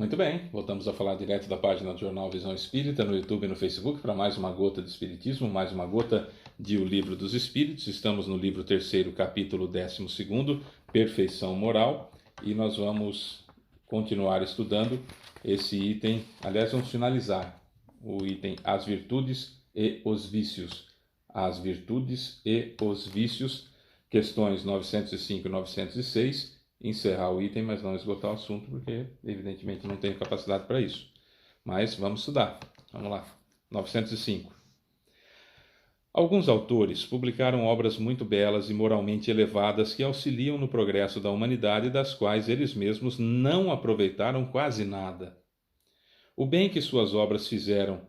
Muito bem, voltamos a falar direto da página do Jornal Visão Espírita no YouTube e no Facebook para mais uma gota de Espiritismo, mais uma gota de O Livro dos Espíritos. Estamos no livro 3º, capítulo 12º, Perfeição Moral, e nós vamos continuar estudando esse item. Aliás, vamos finalizar o item As Virtudes e os Vícios. As Virtudes e os Vícios, questões 905 e 906, encerrar o item, mas não esgotar o assunto, porque evidentemente não tenho capacidade para isso. Mas vamos estudar. Vamos lá. 905. Alguns autores publicaram obras muito belas e moralmente elevadas que auxiliam no progresso da humanidade, das quais eles mesmos não aproveitaram quase nada. O bem que suas obras fizeram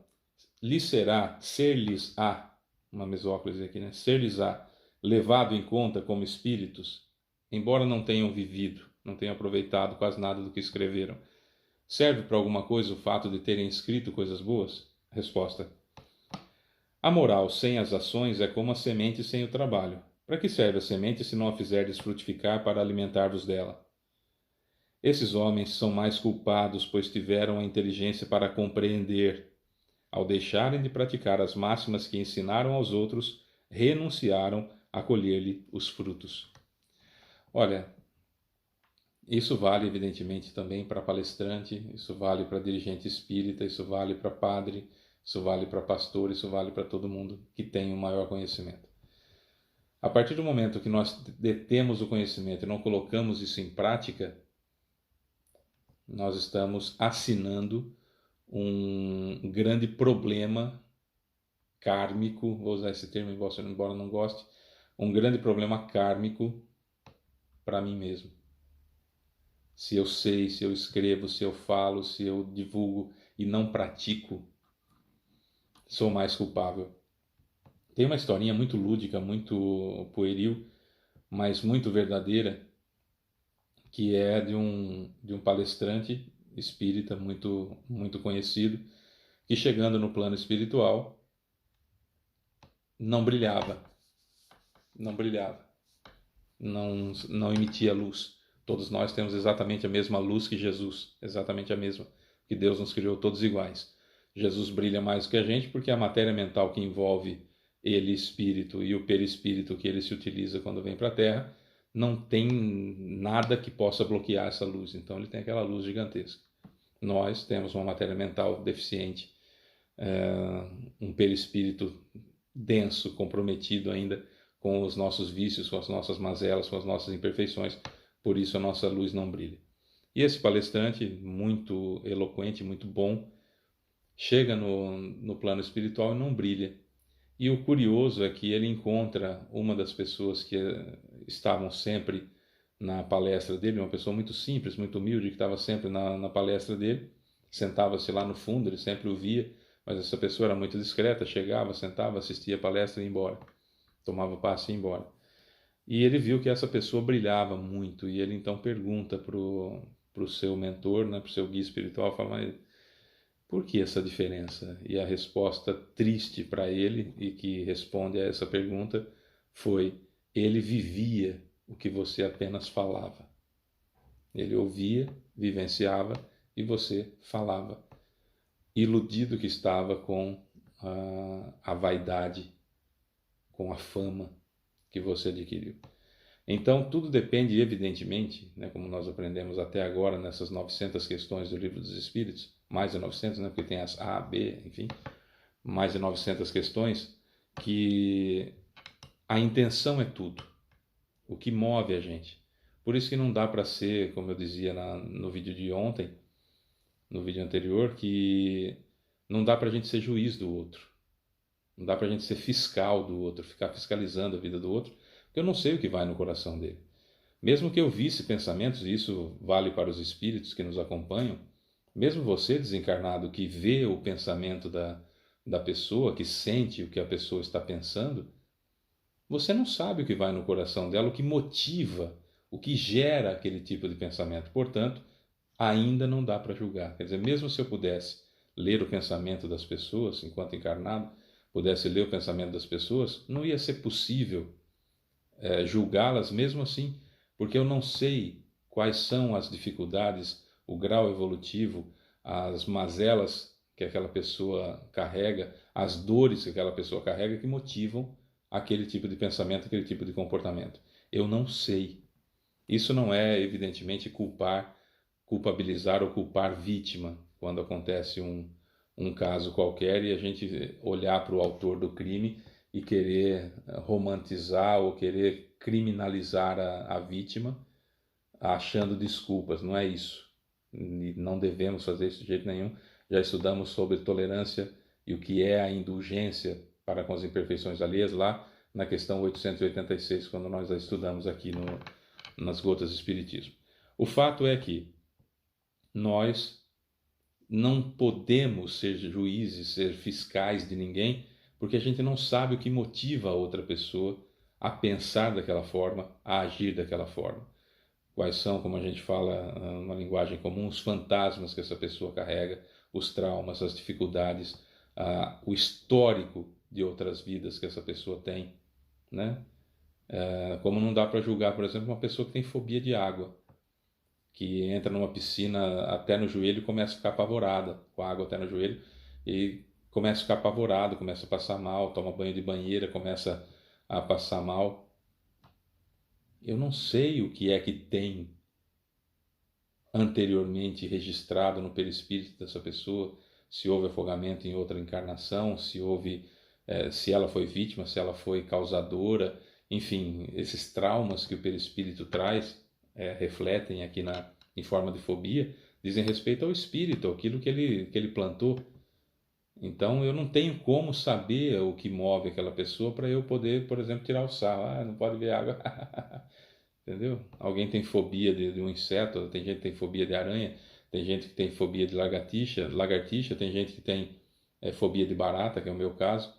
lhes será, ser-lhes-á, uma mesóclise aqui, né? Ser-lhes-á, levado em conta como espíritos, embora não tenham vivido, não tenham aproveitado quase nada do que escreveram. Serve para alguma coisa o fato de terem escrito coisas boas? Resposta: a moral sem as ações é como a semente sem o trabalho. Para que serve a semente se não a fizerdes frutificar para alimentar-vos dela? Esses homens são mais culpados, pois tiveram a inteligência para compreender. Ao deixarem de praticar as máximas que ensinaram aos outros, renunciaram a colher-lhe os frutos. Olha, isso vale evidentemente também para palestrante, isso vale para dirigente espírita, isso vale para padre, isso vale para pastor, isso vale para todo mundo que tem um maior conhecimento. A partir do momento que nós detemos o conhecimento e não colocamos isso em prática, nós estamos assinando um grande problema kármico, vou usar esse termo embora não goste, um grande problema kármico para mim mesmo. Se eu sei, se eu escrevo, se eu falo, se eu divulgo e não pratico, sou mais culpável. Tem uma historinha muito lúdica, muito pueril, mas muito verdadeira, que é de um palestrante espírita muito conhecido, que chegando no plano espiritual não brilhava, não emitia luz. Todos nós temos exatamente a mesma luz que Jesus, exatamente a mesma, que Deus nos criou todos iguais. Jesus brilha mais do que a gente porque a matéria mental que envolve ele, espírito, e o perispírito que ele se utiliza quando vem para a Terra, não tem nada que possa bloquear essa luz. Então ele tem aquela luz gigantesca. Nós temos uma matéria mental deficiente, um perispírito denso, comprometido ainda com os nossos vícios, com as nossas mazelas, com as nossas imperfeições. Por isso a nossa luz não brilha. E esse palestrante, muito eloquente, muito bom, chega no plano espiritual e não brilha. E o curioso é que ele encontra uma das pessoas que estavam sempre na palestra dele, uma pessoa muito simples, muito humilde, que estava sempre na palestra dele, sentava-se lá no fundo, ele sempre o via, mas essa pessoa era muito discreta, chegava, sentava, assistia a palestra e ia embora, tomava passe e ia embora. E ele viu que essa pessoa brilhava muito, e ele então pergunta para o seu mentor, né, para o seu guia espiritual, fala, mas por que essa diferença? E a resposta triste para ele, e que responde a essa pergunta, foi: ele vivia o que você apenas falava. Ele ouvia, vivenciava, e você falava. Iludido que estava com a vaidade, com a fama que você adquiriu. Então, tudo depende, evidentemente, né, como nós aprendemos até agora nessas 900 questões do Livro dos Espíritos, mais de 900, né, porque tem as A, B, enfim, mais de 900 questões, que a intenção é tudo, o que move a gente. Por isso que não dá para ser, como eu dizia no vídeo de ontem, no vídeo anterior, que não dá para a gente ser juiz do outro, não dá para a gente ser fiscal do outro, ficar fiscalizando a vida do outro, porque eu não sei o que vai no coração dele. Mesmo que eu visse pensamentos, e isso vale para os espíritos que nos acompanham, mesmo você desencarnado que vê o pensamento da pessoa, que sente o que a pessoa está pensando, você não sabe o que vai no coração dela, o que motiva, o que gera aquele tipo de pensamento. Portanto, ainda não dá para julgar. Quer dizer, mesmo se eu pudesse ler o pensamento das pessoas, enquanto encarnado, pudesse ler o pensamento das pessoas, não ia ser possível julgá-las mesmo assim, porque eu não sei quais são as dificuldades, o grau evolutivo, as mazelas que aquela pessoa carrega, as dores que aquela pessoa carrega que motivam aquele tipo de pensamento, aquele tipo de comportamento. Eu não sei. Isso não é, evidentemente, culpabilizar ou culpar vítima quando acontece um caso qualquer e a gente olhar para o autor do crime e querer romantizar ou querer criminalizar a vítima achando desculpas. Não é isso. E não devemos fazer isso de jeito nenhum. Já estudamos sobre tolerância e o que é a indulgência para com as imperfeições alheias lá na questão 886, quando nós a estudamos aqui nas Gotas do Espiritismo. O fato é que nós não podemos ser juízes, ser fiscais de ninguém, porque a gente não sabe o que motiva a outra pessoa a pensar daquela forma, a agir daquela forma. Quais são, como a gente fala numa linguagem comum, os fantasmas que essa pessoa carrega, os traumas, as dificuldades, o histórico de outras vidas que essa pessoa tem, né? Como não dá para julgar, por exemplo, uma pessoa que tem fobia de água, que entra numa piscina até no joelho e começa a ficar apavorada, com a água até no joelho, e começa a ficar apavorado, começa a passar mal, toma banho de banheira, começa a passar mal. Eu não sei o que é que tem anteriormente registrado no perispírito dessa pessoa, se houve afogamento em outra encarnação, se ela foi vítima, se ela foi causadora, enfim, esses traumas que o perispírito traz refletem aqui em forma de fobia, dizem respeito ao espírito, aquilo que ele plantou. Então eu não tenho como saber o que move aquela pessoa para eu poder, por exemplo, tirar o sarro. Não pode ver água. Entendeu? Alguém tem fobia de um inseto, tem gente que tem fobia de aranha, tem gente que tem fobia de lagartixa, tem gente que tem fobia de barata, que é o meu caso.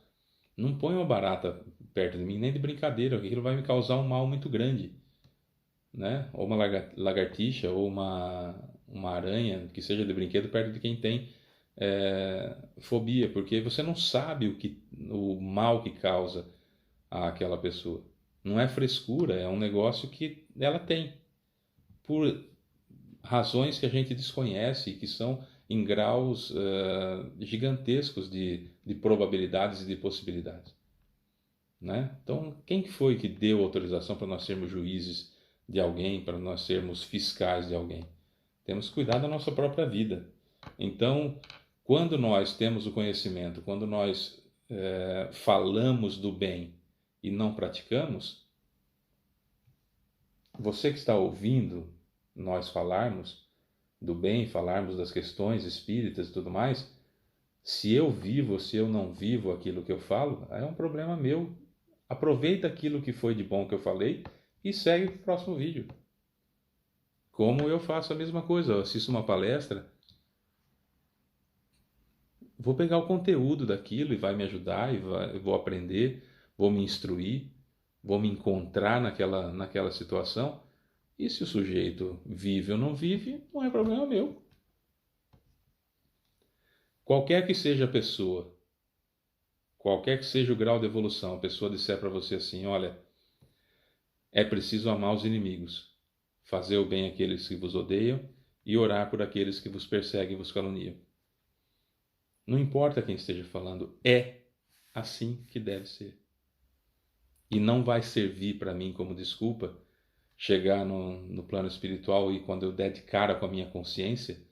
Não põe uma barata perto de mim, nem de brincadeira, porque aquilo vai me causar um mal muito grande, né? Ou uma lagartixa, ou uma aranha, que seja de brinquedo, perto de quem tem fobia, porque você não sabe o mal que causa àquela pessoa. Não é frescura, é um negócio que ela tem, por razões que a gente desconhece e que são em graus gigantescos de probabilidades e de possibilidades, né? Então, quem foi que deu autorização para nós sermos juízes de alguém, para nós sermos fiscais de alguém? Temos que cuidar da nossa própria vida. Então, quando nós temos o conhecimento, quando nós falamos do bem e não praticamos, você que está ouvindo nós falarmos do bem, falarmos das questões espíritas e tudo mais, se eu vivo ou se eu não vivo aquilo que eu falo, é um problema meu. Aproveita aquilo que foi de bom que eu falei e segue para o próximo vídeo. Como eu faço a mesma coisa, eu assisto uma palestra, vou pegar o conteúdo daquilo e vai me ajudar, eu vou aprender, vou me instruir, vou me encontrar naquela situação. E se o sujeito vive ou não vive, não é problema meu. Qualquer que seja a pessoa, qualquer que seja o grau de evolução, a pessoa disser para você assim: olha, é preciso amar os inimigos, fazer o bem àqueles que vos odeiam e orar por aqueles que vos perseguem e vos caluniam. Não importa quem esteja falando, é assim que deve ser. E não vai servir para mim como desculpa chegar no plano espiritual e quando eu der de cara com a minha consciência,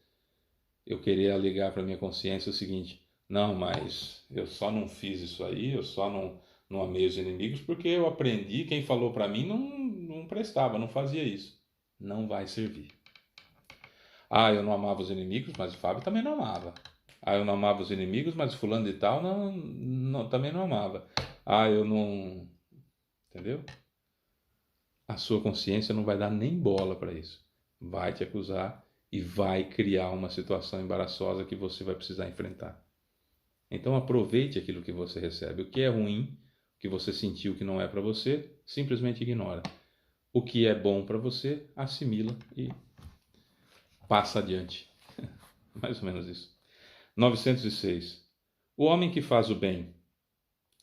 eu querer alegar para a minha consciência o seguinte: não, mas eu só não fiz isso aí, eu só não amei os inimigos porque eu aprendi, quem falou para mim não prestava, não fazia isso. Não vai servir. Eu não amava os inimigos, mas o Fábio também não amava. Eu não amava os inimigos, mas o fulano de tal também não amava. Eu não... Entendeu? A sua consciência não vai dar nem bola para isso. Vai te acusar e vai criar uma situação embaraçosa que você vai precisar enfrentar. Então aproveite aquilo que você recebe. O que é ruim, o que você sentiu que não é para você, simplesmente ignora. O que é bom para você, assimila e passa adiante. Mais ou menos isso. 906. O homem que faz o bem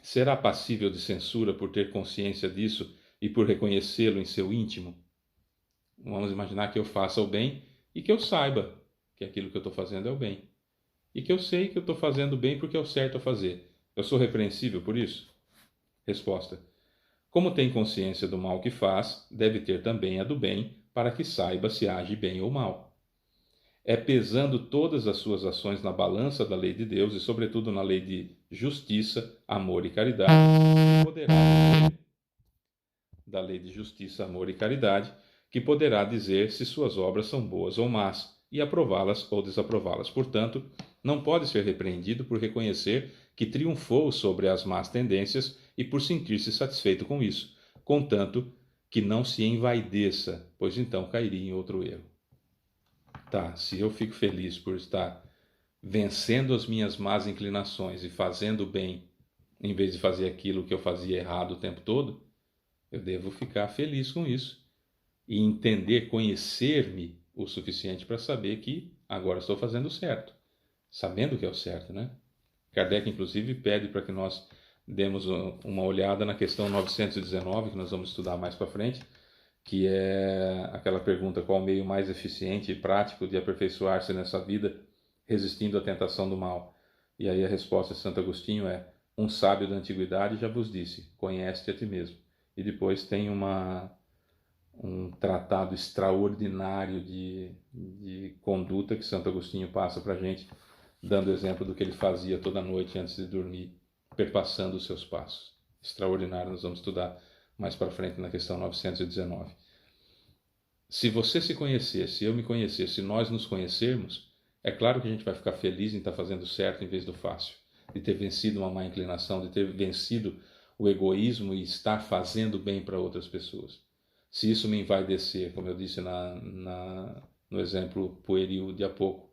será passível de censura por ter consciência disso e por reconhecê-lo em seu íntimo? Vamos imaginar que eu faça o bem e que eu saiba que aquilo que eu estou fazendo é o bem. E que eu sei que eu estou fazendo o bem porque é o certo a fazer. Eu sou repreensível por isso? Resposta: como tem consciência do mal que faz, deve ter também a do bem, para que saiba se age bem ou mal. É pesando todas as suas ações na balança da lei de Deus e, sobretudo, na lei de justiça, amor e caridade, que poderá dizer, da lei de justiça, amor e caridade, que poderá dizer se suas obras são boas ou más, e aprová-las ou desaprová-las. Portanto, não pode ser repreendido por reconhecer que triunfou sobre as más tendências e por sentir-se satisfeito com isso, contanto que não se envaideça, pois então cairia em outro erro. Tá, se eu fico feliz por estar vencendo as minhas más inclinações e fazendo bem, em vez de fazer aquilo que eu fazia errado o tempo todo, eu devo ficar feliz com isso e entender, conhecer-me o suficiente para saber que agora estou fazendo o certo, sabendo que é o certo, né? Kardec, inclusive, pede para que nós demos uma olhada na questão 919, que nós vamos estudar mais para frente, que é aquela pergunta: qual o meio mais eficiente e prático de aperfeiçoar-se nessa vida, resistindo à tentação do mal? E aí a resposta de Santo Agostinho é: um sábio da antiguidade já vos disse, conhece-te a ti mesmo. E depois tem um tratado extraordinário de conduta que Santo Agostinho passa para a gente, dando exemplo do que ele fazia toda noite antes de dormir, perpassando os seus passos. Extraordinário, nós vamos estudar mais para frente na questão 919. Se você se conhecer, se eu me conhecer, se nós nos conhecermos, é claro que a gente vai ficar feliz em estar fazendo certo em vez do fácil, de ter vencido uma má inclinação, de ter vencido o egoísmo e estar fazendo bem para outras pessoas. Se isso me envaidecer, como eu disse no exemplo pueril de há pouco,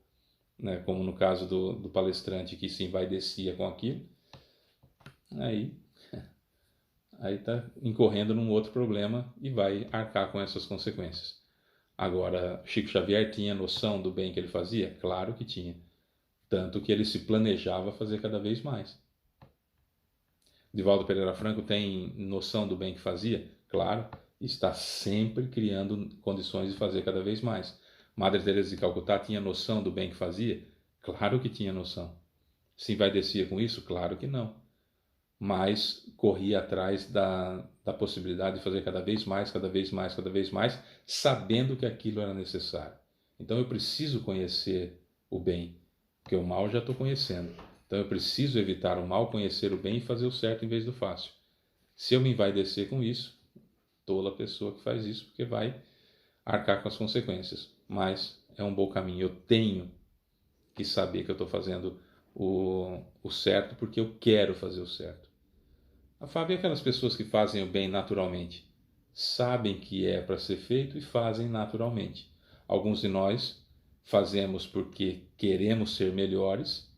né, como no caso do palestrante que se envaidecia com aquilo, aí está incorrendo num outro problema e vai arcar com essas consequências. Agora, Chico Xavier tinha noção do bem que ele fazia? Claro que tinha. Tanto que ele se planejava fazer cada vez mais. Divaldo Pereira Franco tem noção do bem que fazia? Claro, está sempre criando condições de fazer cada vez mais. Madre Teresa de Calcutá tinha noção do bem que fazia? Claro que tinha noção. Se envaidecia com isso? Claro que não. Mas corria atrás da possibilidade de fazer cada vez mais, cada vez mais, cada vez mais, sabendo que aquilo era necessário. Então eu preciso conhecer o bem, porque o mal já estou conhecendo. Então eu preciso evitar o mal, conhecer o bem e fazer o certo em vez do fácil. Se eu me envaidecer com isso, tola a pessoa que faz isso, porque vai arcar com as consequências. Mas é um bom caminho. Eu tenho que saber que eu estou fazendo o certo porque eu quero fazer o certo. A Fábio é aquelas pessoas que fazem o bem naturalmente. Sabem que é para ser feito e fazem naturalmente. Alguns de nós fazemos porque queremos ser melhores,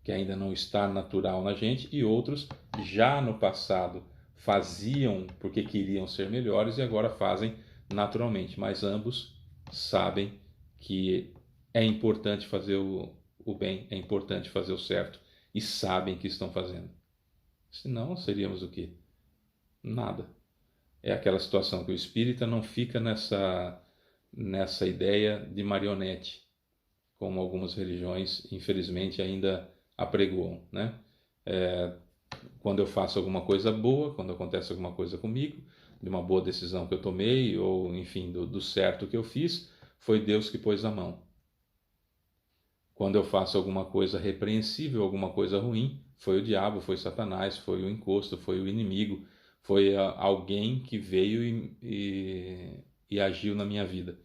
que ainda não está natural na gente, e outros já no passado faziam porque queriam ser melhores e agora fazem naturalmente. Mas ambos sabem que é importante fazer o bem, é importante fazer o certo e sabem que estão fazendo. Senão, seríamos o quê? Nada. É aquela situação que o espírita não fica nessa ideia de marionete, como algumas religiões, infelizmente, ainda apregoam, né? Quando eu faço alguma coisa boa, quando acontece alguma coisa comigo, de uma boa decisão que eu tomei, ou, enfim, do certo que eu fiz, foi Deus que pôs a mão. Quando eu faço alguma coisa repreensível, alguma coisa ruim, foi o diabo, foi Satanás, foi o encosto, foi o inimigo, foi alguém que veio e agiu na minha vida.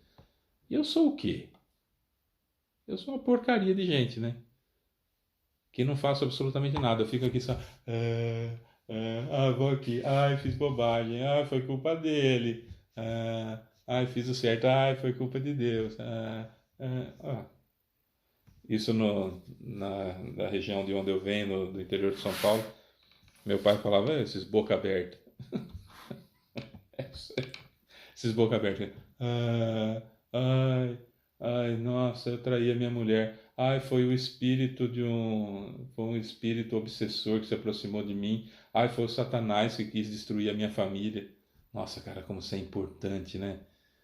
E eu sou o quê? Eu sou uma porcaria de gente, né? Que não faço absolutamente nada. Eu fico aqui só. Vou aqui. Ai, fiz bobagem. Ai, foi culpa dele. Ai, fiz o certo. Ai, foi culpa de Deus. Isso na região de onde eu venho, do interior de São Paulo, meu pai falava: esses boca aberta. Esses boca aberta. Ai, nossa, eu traí a minha mulher. Ai, foi um espírito obsessor que se aproximou de mim. Ai, foi o Satanás que quis destruir a minha família. Nossa, cara, como isso é importante, né?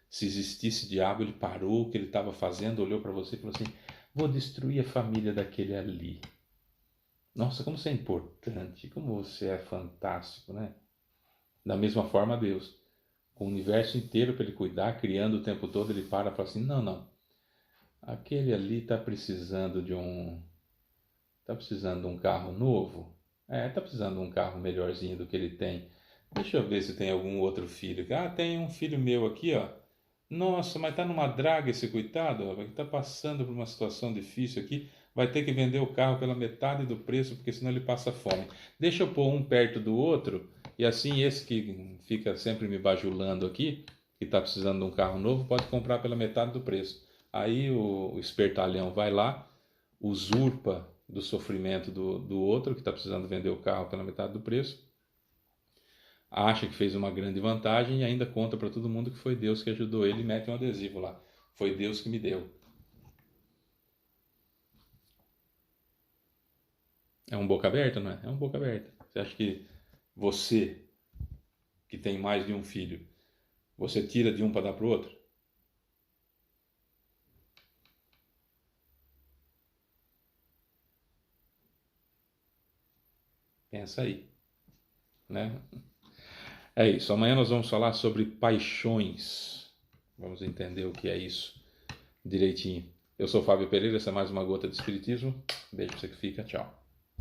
Se existisse diabo, ele parou o que ele estava fazendo, olhou para você e falou assim: Vou destruir a família daquele ali. Nossa, como você é importante, como você é fantástico, né? Da mesma forma, Deus, o universo inteiro para ele cuidar, criando o tempo todo, ele para e fala assim: não, não, aquele ali está precisando de um carro novo. Está precisando de um carro melhorzinho do que ele tem. Deixa eu ver se tem algum outro filho. Ah, tem um filho meu aqui, ó. Nossa, mas tá numa draga esse coitado, ó, tá passando por uma situação difícil aqui, vai ter que vender o carro pela metade do preço, porque senão ele passa fome. Deixa eu pôr um perto do outro, e assim esse que fica sempre me bajulando aqui, que está precisando de um carro novo, pode comprar pela metade do preço. Aí o espertalhão vai lá, usurpa do sofrimento do outro, que está precisando vender o carro pela metade do preço, acha que fez uma grande vantagem e ainda conta para todo mundo que foi Deus que ajudou ele e mete um adesivo lá. Foi Deus que me deu. É um boca aberta, não é? É um boca aberta. Você acha que você, que tem mais de um filho, você tira de um para dar para o outro? Pensa aí, né? É isso. Amanhã nós vamos falar sobre paixões. Vamos entender o que é isso direitinho. Eu sou Fábio Pereira, essa é mais uma gota de Espiritismo. Beijo pra você que fica. Tchau.